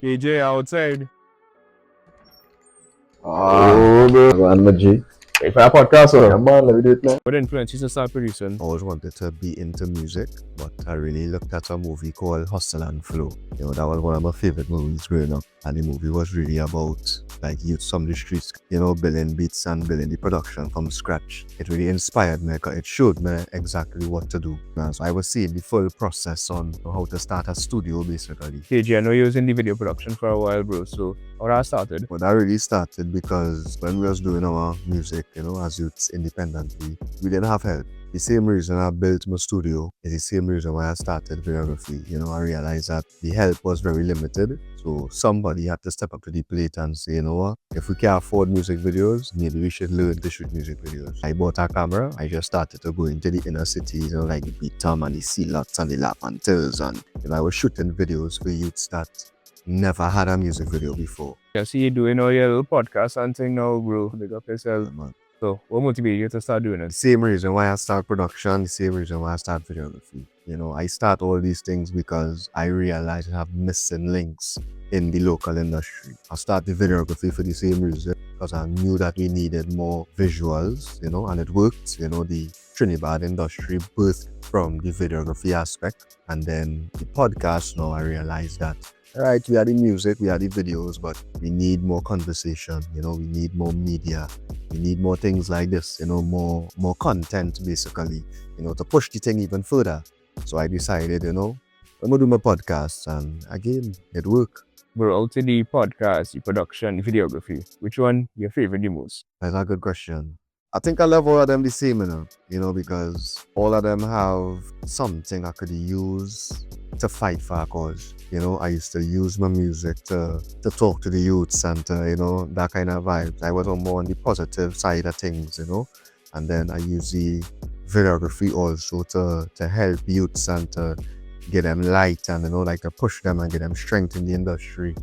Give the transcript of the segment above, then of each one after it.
KJ outside. Oh, bro. I'm a G. Hey, for a podcast, sir. Yeah, man, let me do it now. What influence you to start producing? I always wanted to be into music, but I really looked at a movie called Hustle and Flow. You know, that was one of my favorite movies growing up. And the movie was really about like youths from the streets, you know, building beats and building the production from scratch. It really inspired me because it showed me exactly what to do. So I was seeing the full process on how to start a studio basically. KJ, I know you was in the video production for a while, bro. So how that started? But that really started because when we was doing our music, you know, as youths independently, we didn't have help. The same reason I built my studio is the same reason why I started videography. You know, I realized that the help was very limited. So somebody had to step up to the plate and say, you know what, if we can't afford music videos, maybe we should learn to shoot music videos. I bought a camera. I just started to go into the inner cities, you know, like the Beatam and the C-Lots and the Lapanters. And you know, I was shooting videos for youths that never had a music video before. I see you doing all your little podcast and thing now, bro. Big up yourself. Man. So what motivated you to start doing The it? same reason why I start production, the same reason why I start videography. You know, I start all these things because I realize I have missing links in the local industry. I started videography for the same reason because I knew that we needed more visuals, you know, and it worked. You know, the Trinidad industry birthed from the videography aspect. And then the podcast, now I realized that right, we had the music, we had the videos, but we need more conversation, you know, we need more media, we need more things like this, you know, more content basically, you know, to push the thing even further. So I decided, you know, I'm gonna do my podcast, and again, it worked. Bro, out of the podcast, the production, the videography, which one your favorite the most? That's a good question. I think I love all of them the same, you know, because all of them have something I could use to fight for a cause. You know, I used to use my music to talk to the youths and to, you know, that kind of vibes. I was more on the positive side of things, you know, and then I use the videography also to help youths and to get them light and, you know, like to push them and get them strength in the industry.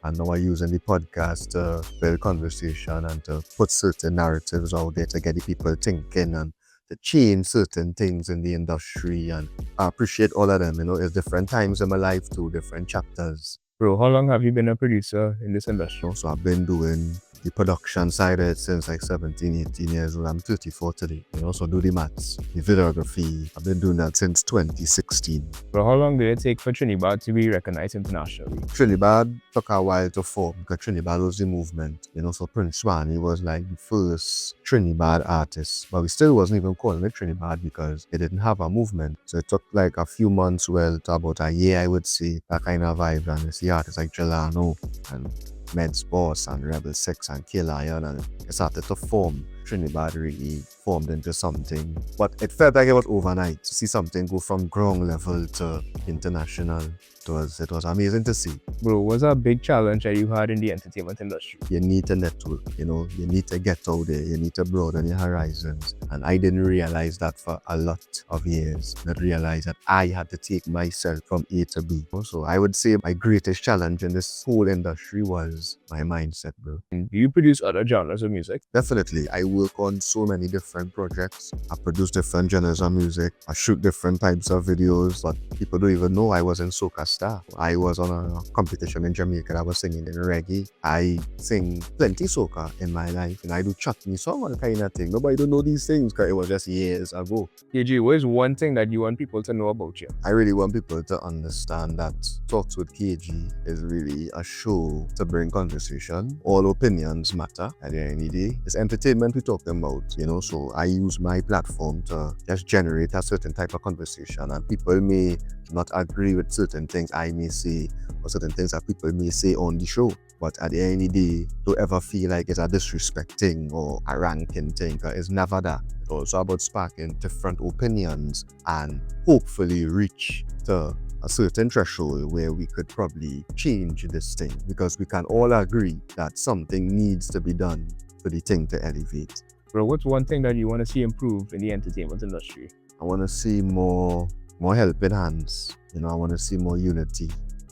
And now I'm using the podcast to build conversation and to put certain narratives out there to get the people thinking and to change certain things in the industry. And I appreciate all of them, you know, it's different times in my life too, different chapters. Bro, how long have you been a producer in this industry? So I've been doing the production side of it since like 17, 18 years old. I'm 34 today. You know, so do the maths. The videography, I've been doing that since 2016. Bro, how long did it take for Trinidad to be recognized internationally? Trinidad took a while to form because Trinidad was the movement. You know, so Prince Swani was like the first Trinidad artist. But we still wasn't even calling it Trinidad because it didn't have a movement. So it took like a few months, well, to about a year, I would say, that kind of vibe. And you see artists like Jelano and Med's Boss and Rebel 6 and Kill Iron, and it started to form. Trinidad really formed into something, but it felt like it was overnight to see something go from ground level to international. It was amazing to see. Bro, what's a big challenge that you had in the entertainment industry? You need to network, you know, you need to get out there, you need to broaden your horizons. And I didn't realize that for a lot of years. Not realize that I had to take myself from A to B. So I would say my greatest challenge in this whole industry was my mindset, bro. Do you produce other genres of music? Definitely. I work on so many different projects. I produce different genres of music. I shoot different types of videos, but people don't even know I was in Soca Star. I was on a competition in Jamaica. I was singing in reggae. I sing plenty soca in my life, and I do chutney song and kind of thing. Nobody don't know these things because it was just years ago. KG, what is one thing that you want people to know about you? I really want people to understand that Talks with KG is really a show to bring conversation. All opinions matter at the end of the day. It's entertainment we're talking about, you know, so I use my platform to just generate a certain type of conversation, and people may not agree with certain things I may say or certain things that people may say on the show. But at the end of the day, don't ever feel like it's a disrespecting or a ranking thing, because it's never that. It's also about sparking different opinions and hopefully reach to a certain threshold where we could probably change this thing, because we can all agree that something needs to be done for the thing to elevate. Bro, what's one thing that you want to see improved in the entertainment industry? I want to see more helping hands. You know, I want to see more unity.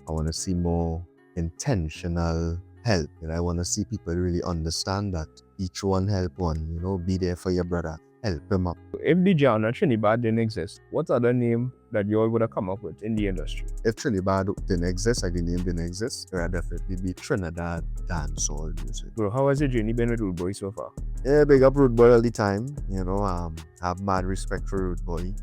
I want to see more intentional help. And I want to see people really understand that each one help one, you know, be there for your brother. help him up. If the genre Trinidad didn't exist, what other name that you all would have come up with in the industry? If Trinidad didn't exist, like the name didn't exist, it would definitely be Trinidad dancehall music. Bro, how has your journey been with Rude Boy so far? Yeah, big up Rude Boy all the time. Have mad respect for Rude Boy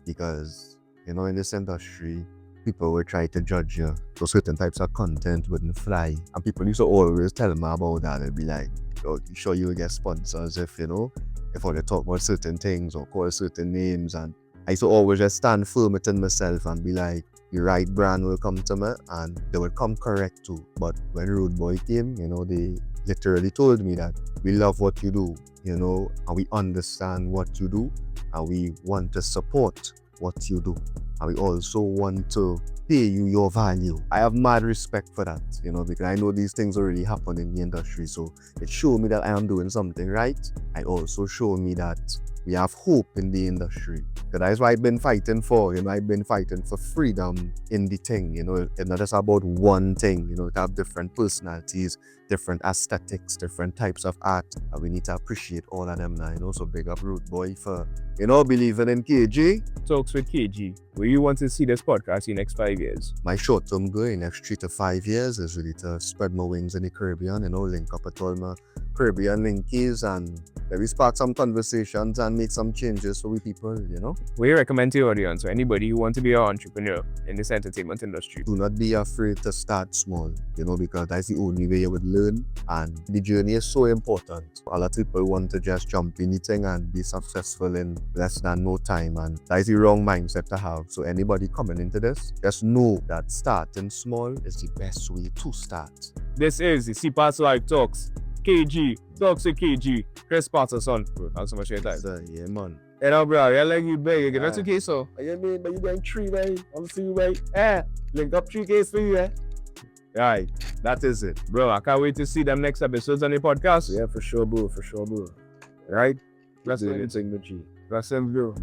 because, in this industry, people will try to judge you. So certain types of content wouldn't fly. And people used to always tell me about that. They'd be like, oh, you sure you'll get sponsors if they talk about certain things or call certain names. And I used to always just stand firm within myself and be like, the right brand will come to me and they will come correct too. But when Rude Boy came, they literally told me that we love what you do, and we understand what you do and we want to support what you do. And we also want to pay you your value. I have mad respect for that, because I know these things already happen in the industry. So it showed me that I am doing something right. I also showed me that we have hope in the industry. Because that's what I've been fighting for. I've been fighting for freedom in the thing. It's not just about one thing. To have different personalities, different aesthetics, different types of art. And we need to appreciate all of them now. So big up Rude Boy for, believing in KG. Talks with KG. Where you want to see this podcast in the next 5 years? My short-term goal in the next 3 to 5 years is really to spread my wings in the Caribbean, link up with all my Caribbean linkies and maybe spark some conversations and make some changes for we people, What do you recommend to your audience or anybody who wants to be an entrepreneur in this entertainment industry? Do not be afraid to start small, because that's the only way you would learn. And the journey is so important. A lot of people want to just jump in anything and be successful in less than no time. And that's the wrong mindset to have. So anybody coming into this, just know that starting small is the best way to start. This is the CPatts Live Talks. KG, Talks with KG, Chris Patterson. Bro, thanks so much for your time. Yeah, man. Hey, now, bro, you're like you big. You give us 2K, so. Yeah, man, but you getting 3, man. I'm see you, man. Link up 3Ks for you, Right, That is it. bro. I can't wait to see them next episodes on the podcast. Yeah, for sure, bro. Right? That's anything, G. That's him, bro.